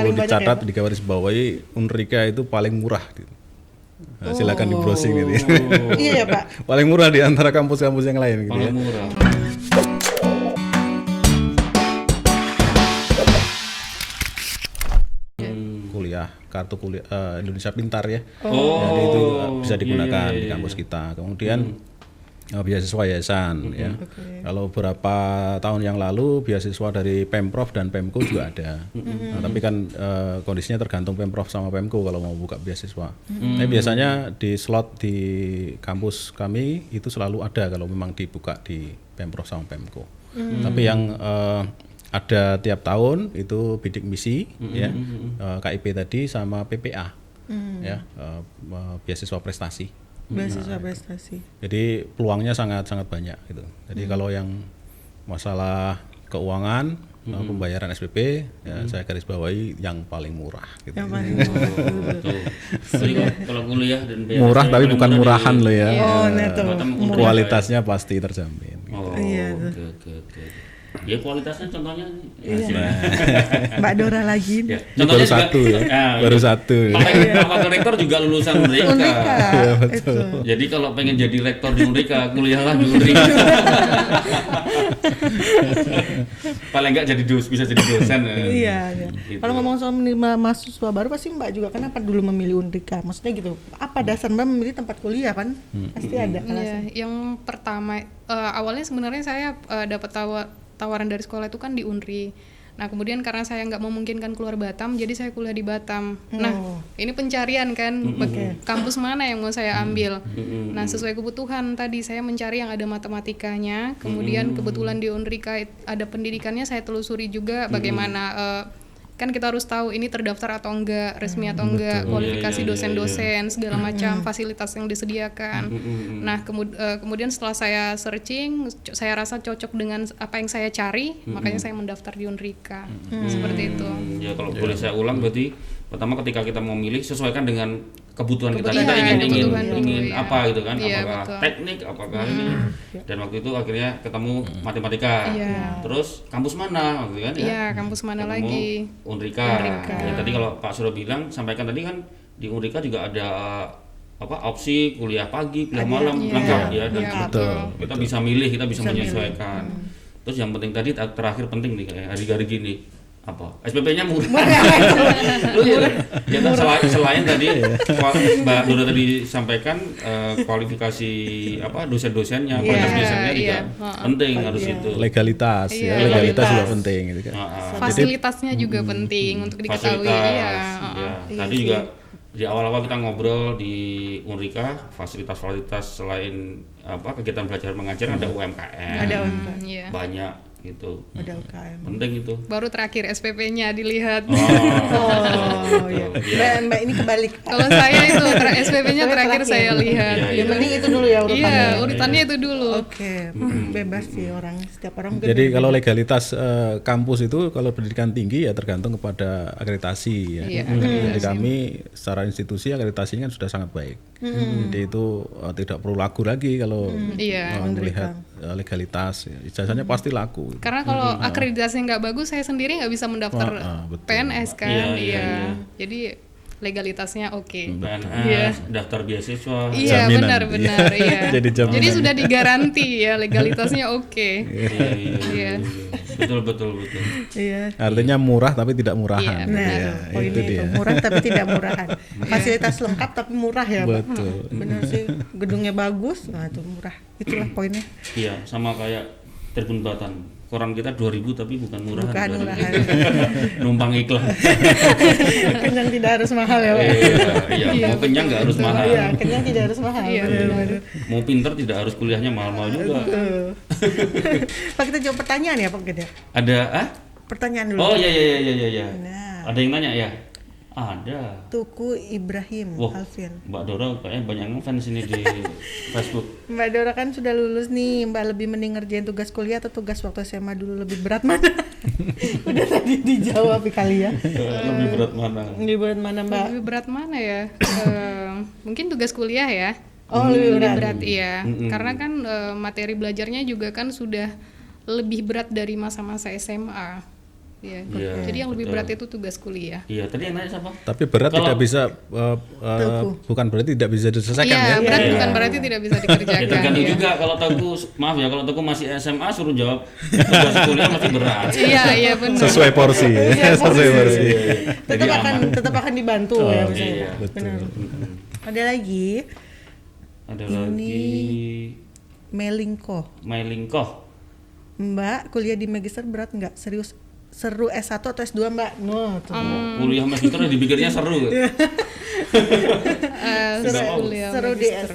perlu banyak dicatat ya? di garis bawahi Unrika itu paling murah gitu. Nah, silakan di browsing gitu. Iya ya Pak. Paling murah di antara kampus-kampus yang lain gitu ya. Paling murah. Kuliah, kartu kuliah Indonesia Pintar ya. Oh. Jadi itu bisa digunakan iya, di kampus kita. Kemudian beasiswa yayasan ya. Kalau beberapa tahun yang lalu beasiswa dari Pemprov dan Pemko juga ada. Nah, tapi kan kondisinya tergantung Pemprov sama Pemko kalau mau buka beasiswa. Tapi biasanya di slot di kampus kami itu selalu ada kalau memang dibuka di Pemprov sama Pemko. Tapi yang ada tiap tahun itu bidik misi ya, KIP tadi sama PPA ya, beasiswa prestasi. Beasiswa prestasi. Jadi peluangnya sangat banyak gitu. Jadi kalau yang masalah keuangan, pembayaran SPP, ya saya garis bawahi yang paling murah gitu. Yang paling Betul. Jadi kalau kuliah dan biaya Murah saya tapi paling bukan murah murahan di- loh ya. Oh, nah tuh. Buatan kuliah. Kualitasnya pasti terjamin. Oh, Iya, oke. Ya kualitasnya contohnya Mbak Dora lagi. Ya, Ini baru satu ya. Baru satu. Pak rektor juga lulusan Unrika. Unrika. Itu. Jadi kalau pengen jadi rektor di Unrika, kuliahlah di Unrika. Paling enggak bisa jadi dosen. Iya. Gitu. Kalau ngomong soal menerima mahasiswa baru pasti Mbak juga kenapa dulu memilih Unrika? Maksudnya gitu. Apa dasar Mbak memilih tempat kuliah kan? Pasti ada Iya, alasan. yang pertama awalnya sebenarnya saya dapat tawaran dari sekolah itu kan di Unri. Nah kemudian karena saya nggak memungkinkan keluar Batam, jadi saya kuliah di Batam. Nah ini pencarian kan, kampus mana yang mau saya ambil. Nah sesuai kebutuhan tadi saya mencari yang ada matematikanya. Kemudian kebetulan di Unrika ada pendidikannya, saya telusuri juga bagaimana. Kan kita harus tahu ini terdaftar atau enggak, resmi atau enggak, kualifikasi dosen-dosen, segala macam fasilitas yang disediakan. Nah, kemudian setelah saya searching, saya rasa cocok dengan apa yang saya cari, makanya saya mendaftar di Unrika. Seperti itu. Ya kalau boleh saya ulang berarti pertama ketika kita mau milih sesuaikan dengan kebutuhan kita. Kebutuhan, Kita ingin iya. apa gitu kan? Iya, Apakah betul. teknik, apakah ini. Dan waktu itu akhirnya ketemu matematika. Iya. Terus kampus mana gitu kan ya? Iya, kampus mana Ketemu lagi? Unrika. Ya, tadi kalau Pak Suro bilang sampaikan tadi kan di Unrika juga ada opsi kuliah pagi, kuliah malam, lengkap ya dan kita bisa milih, kita bisa menyesuaikan. Terus yang penting tadi terakhir penting nih kayak hari-hari gini apa SPP-nya murah. Ya, selain tadi Mbak Dora tadi sampaikan kualifikasi dosen-dosennya, kualitas dosennya juga penting harus itu. Legalitas ya, Iya, legalitas juga penting gitu kan. Fasilitasnya juga penting untuk diketahui. Fasilitas, ya. Tadi juga di awal-awal kita ngobrol di Unrika fasilitas-fasilitas selain kegiatan belajar mengajar ada UMKM, Ada UMKM. Iya. banyak gitu. Ada UKM. Penting itu. Baru terakhir SPP-nya dilihat. Oh iya. Mbak ini kebalik. Kalau saya itu SPP-nya terakhir saya lihat. Iya, Yang penting itu dulu ya urutannya. Iya, urutannya itu dulu. Oke, bebas sih setiap orang. mungkin Jadi beda-beda. kalau legalitas kampus itu kalau pendidikan tinggi ya tergantung kepada akreditasi ya. Iya, Jadi kami secara institusi akreditasinya kan sudah sangat baik. Jadi itu tidak perlu ragu lagi kalau Iya. melihat legalitas. Ijazahnya pasti laku. Karena kalau akreditasinya nggak bagus, saya sendiri nggak bisa mendaftar betul. PNS kan. Iya. Jadi legalitasnya oke. PNS, daftar beasiswa. Iya, Jaminan. benar-benar iya. Jadi jaminan. Jadi sudah digaranti ya legalitasnya oke. Iya. Betul. Iya. Artinya murah tapi tidak murahan. Iya, Nah, Ya, poinnya itu itu dia. murah tapi tidak murahan. Fasilitas lengkap tapi murah ya, Pak. Betul. Benar sih, gedungnya bagus, nah itu murah. Itulah poinnya. Iya, sama kayak Tribun Batan. Koran kita 2.000 tapi bukan murahan. Bukan 2.000. murahan. Numpang iklan. Kenyang tidak harus mahal ya, Pak. Iya, mau kenyang nggak harus mahal. Iya, kenyang tidak harus mahal. Iya, benar. Mau pinter tidak harus kuliahnya mahal-mahal juga. Pak, kita jawab pertanyaan ya, Pak Gede. Ada Pertanyaan dulu. Oh iya. Nah, Ada yang nanya ya? Ada. Tuku Ibrahim Wah, Alfian. Mbak Dora kayaknya banyak ngefans ini di Facebook. Mbak Dora kan sudah lulus nih, Mbak lebih mending ngerjain tugas kuliah atau tugas waktu SMA dulu, lebih berat mana? Udah tadi dijawab kali ya. Lebih berat mana? Lebih berat mana, Mbak? Lebih berat mana ya? Mungkin tugas kuliah ya. Oh, lebih berat. Berat iya. Karena kan materi belajarnya juga kan sudah lebih berat dari masa-masa SMA. Iya. Iya, Jadi yang lebih betul. berat itu tugas kuliah. Iya, tadi yang nanya siapa? Tapi berat Kalau- tidak bisa bukan berarti tidak bisa diselesaikan Iya, ya. berat Iya. bukan berarti tidak bisa Ya dikerjakan. tergantung ya. juga kalau Teguh, maaf ya, kalau Teguh masih SMA suruh jawab tugas kuliah masih berat. Iya, benar. Sesuai porsi ya. Sesuai porsi. Jadi aman. Tetap akan dibantu ya misalnya. Iya, Benar. Mm-mm. Ada lagi Ada Ini- lagi Melingko. Mailingkoh. Mbak, kuliah di magister berat nggak? Serius seru S1 atau S2 Mbak? No, tuh. Kuliah magister dipikirnya seru. Kuliah Seru di magister.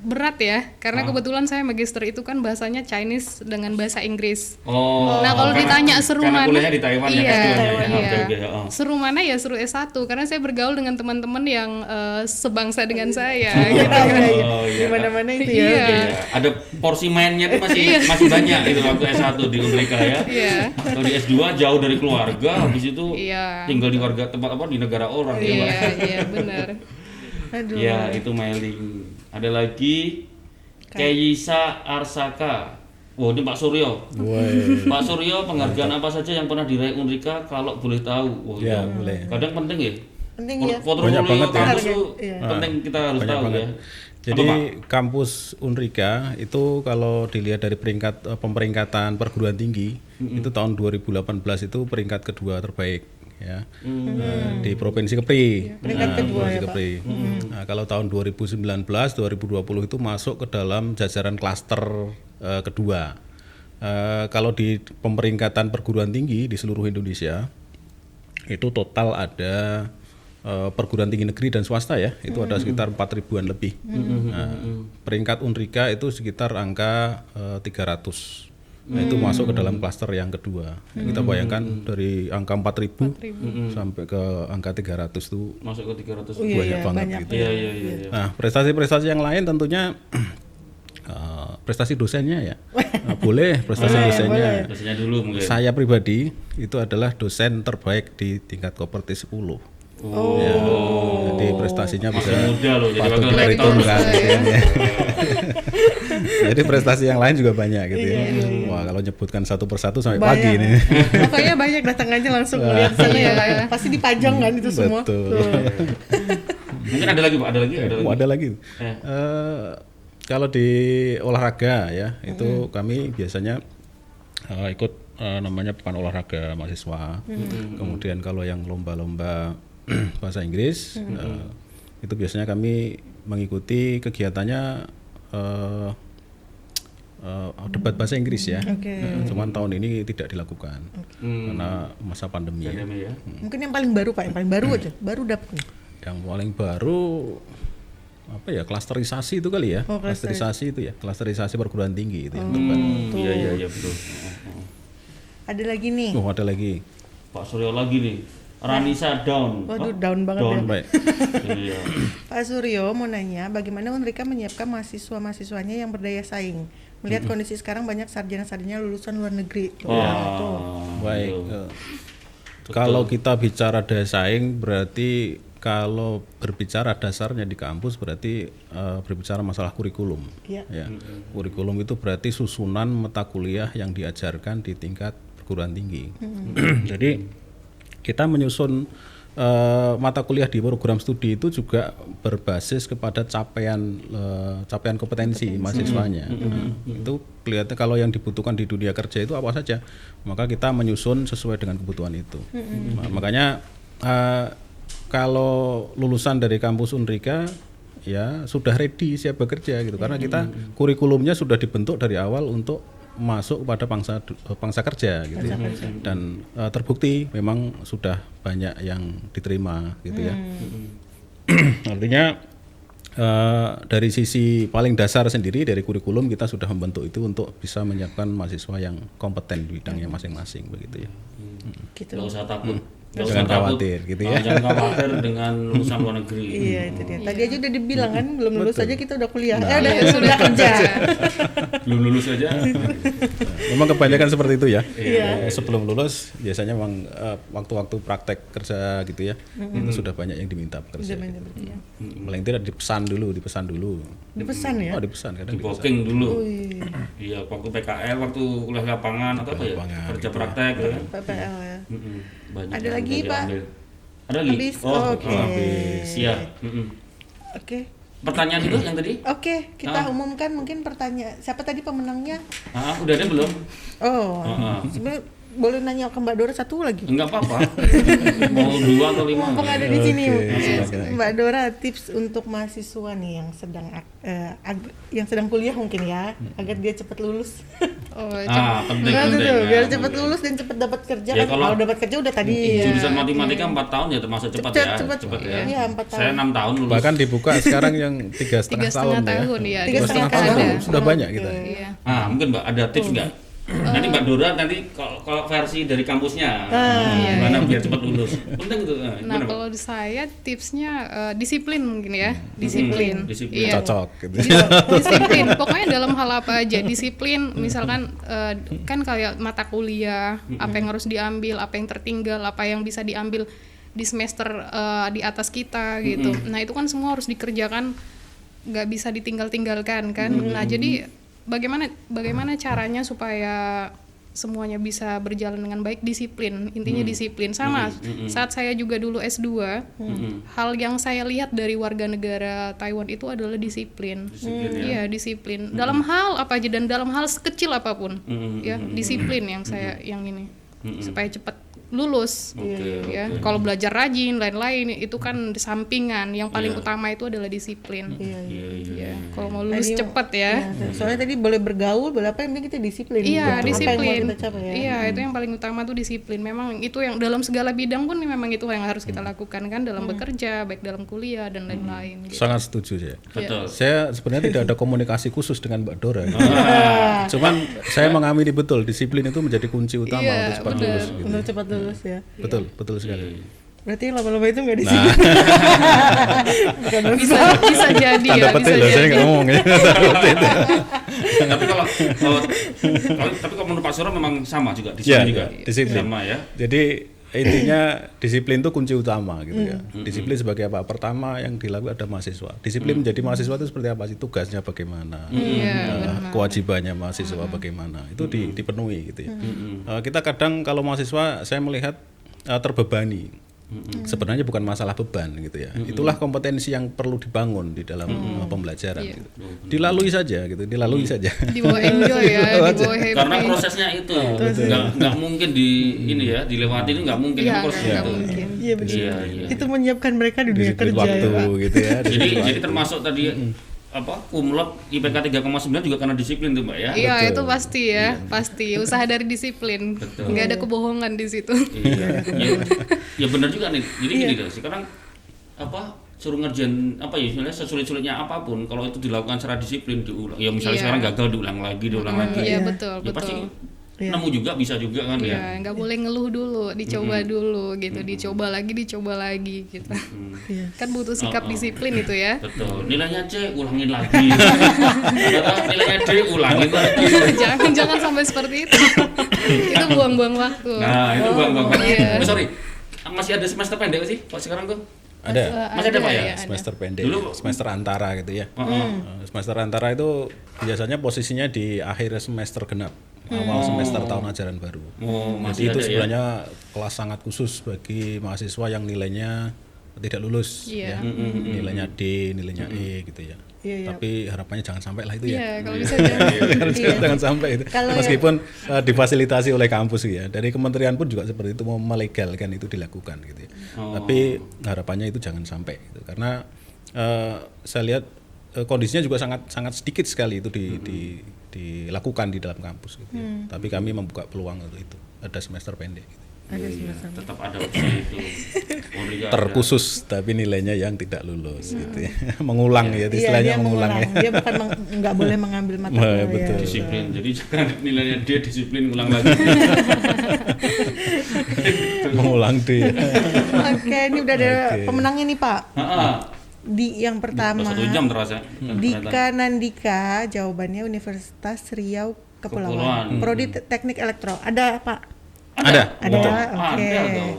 Berat ya, karena kebetulan saya magister itu kan bahasanya Chinese dengan bahasa Inggris. Oh. Nah, kalau ditanya seru karena mana? kuliahnya di Taiwan ya, Iya, S2-nya ya. iya. Oke, oke, oh. Seru mana ya seru S1 karena saya bergaul dengan teman-teman yang sebangsa dengan saya Iya, gitu. iya. Oh, iya. Di mana-mana itu ya. Iya. Iya, ada porsi mainnya tuh masih banyak itu waktu S1 di Unrika ya. Iya. Kalau di S2 jauh dari keluarga, habis itu Iya. tinggal di warga tempat apa di negara orang ya, Mbak. Iya, benar. Aduh. Ya, itu mailing. Ada lagi Kayisa Arsaka. Wah, ini Pak Suryo. Woi. Pak Suryo, penghargaan apa saja yang pernah diraih Unrika kalau boleh tahu? Wah, Ya, itu boleh. kadang penting ya. Penting ya. Portofolio Banyak banget ya. kampus tuh Iya. penting kita harus Banyak tahu banget. ya. Jadi Apa, Pak? kampus Unrika itu kalau dilihat dari peringkat pemeringkatan perguruan tinggi itu tahun 2018 itu peringkat kedua terbaik ya di Provinsi Kepri. Peringkat kedua Provinsi ya, Pak. Kepri. Nah, kalau tahun 2019 2020 itu masuk ke dalam jajaran klaster kedua. Kalau di pemeringkatan perguruan tinggi di seluruh Indonesia itu total ada perguruan tinggi negeri dan swasta ya itu ada sekitar 4.000-an lebih. Nah, peringkat Unrika itu sekitar angka 300. Nah, itu masuk ke dalam klaster yang kedua. Kita bayangkan dari angka 4.000 sampai ke angka 300 itu Masuk ke 300. Oh, iya, banyak iya, banget banyak. gitu. Iya, iya, iya. Nah, prestasi-prestasi yang lain tentunya prestasi dosennya ya. Boleh prestasi dosennya. Biasanya dulu mungkin. Saya pribadi itu adalah dosen terbaik di tingkat Koperti 10. Oh. Ya, jadi prestasinya Masih bisa muda loh jadi patut wakil rektor. diperhitungkan gitu ya. Jadi prestasi yang lain juga banyak gitu ya. Wah, kalau nyebutkan satu persatu sampai pagi Banyak. nih. Pokoknya banyak datang aja langsung lihat sana ya, Pak, ya. Pasti dipajang kan itu semua. Betul. Tuh. Mungkin ada lagi Pak, ada lagi. Oh, ada lagi. Eh. Kalau di olahraga ya, itu kami biasanya ikut namanya pekan olahraga mahasiswa. Kemudian kalau yang lomba-lomba bahasa Inggris, itu biasanya kami mengikuti kegiatannya debat bahasa Inggris ya. Oke. Cuman tahun ini tidak dilakukan karena masa pandemi. Ya. Pandemi ya. Mungkin yang paling baru Pak, yang paling baru aja, baru dapet nih. Yang paling baru apa ya, klasterisasi itu kali ya. Oh, Klasterisasi itu ya, klasterisasi perguruan tinggi itu yang terbaru. Iya, iya, iya betul. Ada lagi nih. Oh, ada lagi. Pak Suryo lagi nih. Ranisa down. Waduh, Hah? down banget Down. ya. Baik. Iya. Pak Suryo mau nanya, bagaimana Unrika menyiapkan mahasiswa-mahasiswanya yang berdaya saing? Melihat kondisi sekarang banyak sarjana-sarjana lulusan luar negeri. Wah. Baik. betul. Kalau kita bicara daya saing berarti kalau berbicara dasarnya di kampus berarti berbicara masalah kurikulum. Iya. Ya. Kurikulum itu berarti susunan mata kuliah yang diajarkan di tingkat perguruan tinggi. Jadi kita menyusun mata kuliah di program studi itu juga berbasis kepada capaian kompetensi mahasiswanya. Itu kelihatan kalau yang dibutuhkan di dunia kerja itu apa saja, maka kita menyusun sesuai dengan kebutuhan itu. Nah, makanya kalau lulusan dari kampus Unrika ya sudah ready siap bekerja gitu, karena kita kurikulumnya sudah dibentuk dari awal untuk masuk kepada pangsa kerja gitu ya. Dan terbukti memang sudah banyak yang diterima gitu ya. Artinya dari sisi paling dasar sendiri dari kurikulum kita sudah membentuk itu untuk bisa menyiapkan mahasiswa yang kompeten di bidangnya masing-masing begitu ya. Gitu. Nggak usah takut Nggak Jangan usah takut. khawatir gitu ya. Jangan khawatir dengan lulusan luar negeri. Iya itu dia. Tadi aja udah dibilang kan belum lulus aja kita udah kuliah. Nah, Udah kerja. Belum lulus aja. Memang kebanyakan seperti itu ya. Iya. Sebelum lulus biasanya memang waktu-waktu praktek kerja gitu ya, itu sudah banyak yang diminta pekerja. Udah banyak berarti ya. Paling tidak dipesan dulu. Dipesan ya? Oh, dipesan kadang Di dipesan. booking dulu. Wih, Iya, waktu PKL, waktu kuliah lapangan atau apa ya? Lapangan, Kerja gitu ya. praktek ya. PPL ya. Banyak Ada yang lagi, bisa Pak? diambil. Ada lagi? Habis? Oh, Oke. habis. Iya. Oke. Pertanyaan itu yang tadi? Oke, kita umumkan mungkin pertanyaan. Siapa tadi pemenangnya? Udah ada belum? Oh, sebenarnya boleh nanya ke Mbak Dora satu lagi. Enggak apa-apa. Mau 2 atau 5? Mumpung ada di sini, silakan. Mbak Dora, tips untuk mahasiswa nih yang sedang kuliah mungkin ya, agar dia cepat lulus. Penting. Nah, penting. tuh, biar Ya, cepat penting. lulus dan cepat dapat kerja Ya, kan. kalau Kalau dapat kerja udah tadi. Jurusan matematika 4 tahun ya termasuk cepat ya. Cepat ya. Iya, 4 tahun. Saya 6 tahun lulus. Bahkan dibuka sekarang yang 3,5 tahun ya. 3,5 tahun ya. 3,5 tahun tahun. sudah banyak kita. Iya. Mungkin Mbak ada tips nggak? Nanti Mbak Dora nanti kalau versi dari kampusnya gimana biar cepat lulus. Penting itu. Nah, Gimana, Mbak? kalau saya tipsnya disiplin mungkin ya. Disiplin. Disiplin. Iya. Cocok gitu. Disiplin. Pokoknya dalam hal apa aja disiplin. Misalkan kan kayak mata kuliah, apa yang harus diambil, apa yang tertinggal, apa yang bisa diambil di semester di atas kita gitu. Nah, itu kan semua harus dikerjakan, nggak bisa ditinggal-tinggalkan kan. Nah, jadi bagaimana caranya supaya semuanya bisa berjalan dengan baik? Disiplin, intinya disiplin. Sama saat saya juga dulu S2, hal yang saya lihat dari warga negara Taiwan itu adalah disiplin. Iya, disiplin dalam hal apa aja dan dalam hal sekecil apapun ya, disiplin yang saya yang ini supaya cepat lulus. Ya, kalau belajar rajin lain-lain itu kan sampingan, yang paling utama itu adalah disiplin. Ya, kalau mau lulus Tadi, cepat ya. Soalnya tadi boleh bergaul, boleh apa yang penting kita disiplin. Iya, Apa disiplin. yang mau kita capai ya. Iya, itu yang paling utama tuh disiplin. Memang itu yang dalam segala bidang pun memang itu yang harus kita lakukan kan, dalam bekerja, baik dalam kuliah dan lain-lain. Gitu. Sangat setuju saya. Betul. Saya sebenarnya tidak ada komunikasi khusus dengan Mbak Dora. Cuman saya mengamini betul disiplin itu menjadi kunci utama untuk cepat lulus. Gitu. Untuk cepat lulus ya. Betul sekali. Berarti lama-lama itu nggak disiplin. Bisa jadi ya, Tanda bisa petik loh, saya jadi. nggak ngomong ya. Tapi kalau menurut Pak Suro memang sama juga Ya, disiplin juga. disiplin. Sama ya. Jadi intinya disiplin itu kunci utama gitu ya. Disiplin sebagai apa? Pertama yang dilakukan ada mahasiswa. Disiplin menjadi mahasiswa itu seperti apa sih? Tugasnya bagaimana? Kewajibannya mahasiswa bagaimana? Itu dipenuhi gitu ya. Kita kadang kalau mahasiswa saya melihat terbebani. Sebenarnya bukan masalah beban gitu ya. Itulah kompetensi yang perlu dibangun di dalam pembelajaran. Gitu. Dilalui saja gitu, dilalui saja. Dibawa enjoy ya, dibawa happy. Karena prosesnya itu nggak mungkin ini ya dilewati, ini nggak mungkin Iya, prosesnya nggak itu. mungkin. Iya benar. Iya. Itu menyiapkan mereka di dunia Disiplin kerja waktu ya, Pak. gitu ya. Jadi termasuk tadi kumlot IPK 3,9 juga karena disiplin tuh Mbak ya. Iya, itu pasti ya, pasti. Usaha dari disiplin. Nggak ada kebohongan di situ. Iya. Ya benar juga nih. Jadi gini loh, sekarang suruh ngerjain misalnya sesulit-sulitnya apapun, kalau itu dilakukan secara disiplin diulang. Ya misalnya sekarang gagal diulang lagi. Iya, betul. Ya pasti nemu juga, bisa juga kan ya. Iya, nggak boleh ngeluh dulu, dicoba dulu gitu, dicoba lagi gitu. Kan butuh sikap disiplin itu ya. Betul. Nilainya C ulangin lagi. Nilainya D ulangin lagi. Jangan sampai seperti itu. Itu buang-buang waktu. Nah, itu buang-buang waktu. Iya. Sorry. Masih ada semester pendek sih kok sekarang tuh? Ada. Masih ada Pak ya? ada. Semester pendek, Dulu- semester antara gitu ya. Semester antara itu biasanya posisinya di akhir semester genap, awal semester tahun ajaran baru. Oh, Jadi masih itu ada ya. sebenarnya kelas sangat khusus bagi mahasiswa yang nilainya tidak lulus, Iya. ya. Nilainya D, nilainya E gitu ya. Iya. Tapi harapannya jangan sampai lah itu ya. Iya, kalau bisa jangan. Jangan sampai itu. Kalau Meskipun difasilitasi oleh kampus ya. Dari kementerian pun juga seperti itu, mau melegalkan itu dilakukan gitu ya. Tapi harapannya itu jangan sampai gitu. Karena saya lihat kondisinya juga sangat sedikit sekali itu dilakukan di dalam kampus gitu ya. Tapi kami membuka peluang untuk itu. Ada semester pendek gitu. Ada Iya, semester. tetap ada opsi itu. Unrika Terkhusus tapi nilainya yang tidak lulus gitu ya. Mengulang ya, Iya, istilahnya dia mengulang ya. Dia bukan nggak boleh mengambil mata Nah, kuliah. betul. disiplin. Jadi jangan nilainya dia disiplin ulang lagi. Mengulang dia. Oke, ini udah ada Oke. pemenangnya nih Pak. Heeh. Di yang pertama, 1 jam terasa. Dika Nandika, jawabannya Universitas Riau Kepulauan. Kepulauan. Prodi Teknik Elektro. Ada Pak? Ada. Ada. Wow, Oke. ada dong.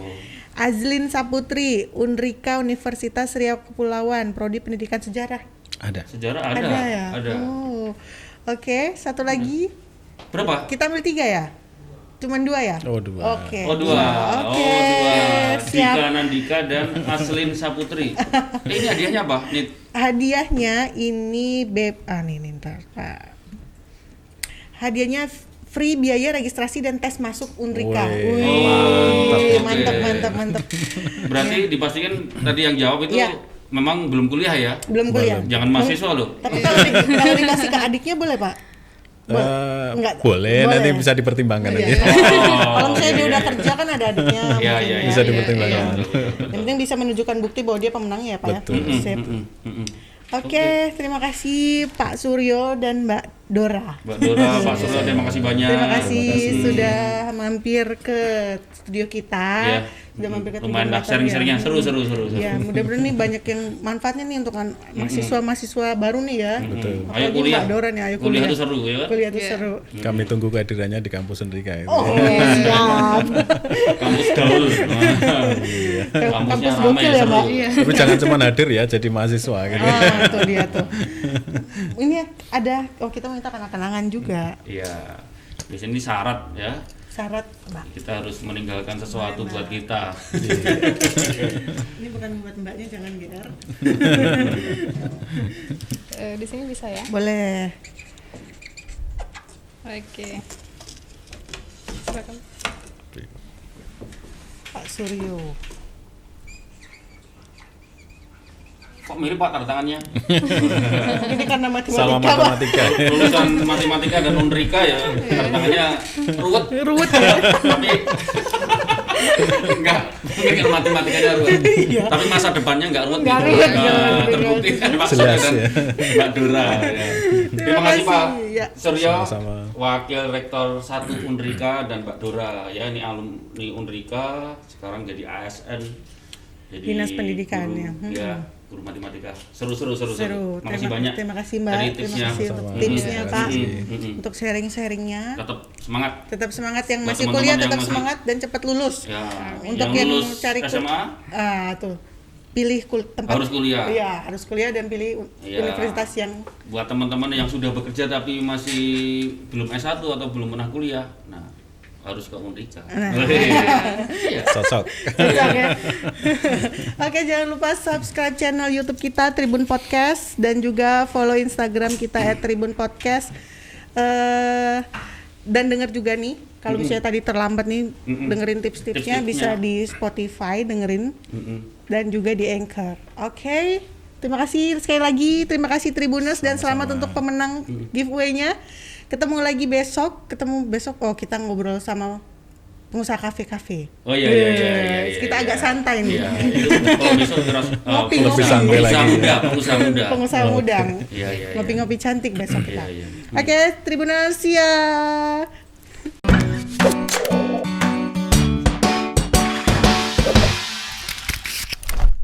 Azlin Saputri, Unrika Universitas Riau Kepulauan, Prodi Pendidikan Sejarah. Ada. Sejarah ada. Ya? Ada. Oh. Oke, satu lagi. Berapa? Kita ambil 3 ya? Cuman 2 ya? Oh, 2. Oke. Oh, 2. Oke. Oh, 2. Siap. Dika Nandika dan Aslin Saputri. Ini hadiahnya apa? Nih. Hadiahnya ini nih ntar Pak. Hadiahnya free biaya registrasi dan tes masuk Unrika. Wih. Wih, Mantap. mantap. Berarti dipastikan tadi yang jawab itu Iya. memang belum kuliah ya? Belum kuliah. Jangan mahasiswa loh. Tapi kalau dikasih ke adiknya boleh Pak? Enggak. Boleh, nanti bisa dipertimbangkan Iya. aja. Kalau misalnya dia udah kerja kan ada adiknya. Iya, mungkin iya, ya. Bisa dipertimbangkan. Yang penting bisa menunjukkan bukti bahwa dia pemenangnya ya Pak Betul. ya. Sip. Oke, terima kasih Pak Suryo dan Mbak Dora. Mbak Dora, Pak Suryo, terima kasih banyak. Terima kasih sudah mampir ke studio kita. Iya. Sudah mampir ke Lumayan lah, Tribun sharing-sharingnya Latar ya. seru. Ya, mudah-mudahan nih banyak yang manfaatnya nih untuk mahasiswa-mahasiswa baru nih ya. Betul. Ayo Apalagi kuliah. Mbak Dora nih, ayo Kuliah kuliah. itu seru ya. Kuliah itu Iya. seru. Kami tunggu kehadirannya di kampus Unrika itu. Oh, siap. Kampus gaul. Kampus Kampusnya gokil ramai ya, seru. Mbak. Tapi jangan cuma hadir ya jadi mahasiswa gitu. Tuh dia tuh. Ini ada, kita minta kenang-kenangan juga. Iya. Di sini syarat ya. Syarat, Mbak. Kita harus meninggalkan sesuatu buat kita. Ini bukan buat Mbaknya, jangan GR. Di sini bisa ya? Boleh. Oke. Silakan. Pak Suryo. Kok mirip Pak tanda tangannya? Ini karena Sama matematika, Pak. matematika. Lulusan matematika dan Unrika ya. Tanda tangannya ruwet. Ruwet. Tapi enggak, mungkin matematikanya ruwet. Tapi masa depannya enggak ruwet. Nggak gitu. ruwet, Nah, nggak terbukti ruwet. kan Pak Jelas, Suryo dan ya. Mbak Dora. Ya. Terima kasih Pak Ya. Suryo, Sama-sama. Wakil Rektor 1 Unrika dan Mbak Dora. Ya, ini alumni Unrika, sekarang jadi ASN. Jadi Dinas Pendidikan, guru, ya. Ya, guru matematika. Seru. Seru. Makasih banyak. Terima kasih Mbak. Dari Terima tipsnya. kasih untuk Sama-sama. tipsnya Terima Pak. kasih. Untuk sharing-sharingnya. Tetap semangat. Tetap semangat yang Buat masih teman-teman kuliah, yang tetap masih- semangat dan cepat lulus. Ya, Untuk yang yang lulus cari SMA tuh. Pilih tempat harus kuliah. Iya, harus kuliah dan pilih Iya. universitas yang Buat teman-teman yang sudah bekerja tapi masih belum S1 atau belum pernah kuliah, nah harus ke Unrika. Iya. Cocok. Oke. Oke, jangan lupa subscribe channel YouTube kita Tribun Podcast dan juga follow Instagram kita @tribunpodcast. Dan dengar juga nih, kalau misalnya tadi terlambat nih dengerin tips-tipsnya, Tips-tipsnya. bisa di Spotify dengerin dan juga di Anchor. Oke. Terima kasih sekali lagi, terima kasih Tribuners dan selamat untuk pemenang giveaway-nya. Ketemu lagi besok, kita ngobrol sama pengusaha kafe-kafe. Oh iya. Kita agak santai nih. Iya. Kalau besok terus Ngopi, Lebih santai lagi. pengusaha muda. Pengusaha muda. Iya. Ngopi-ngopi cantik besok kita. Iya. Oke, Tribuners, ya.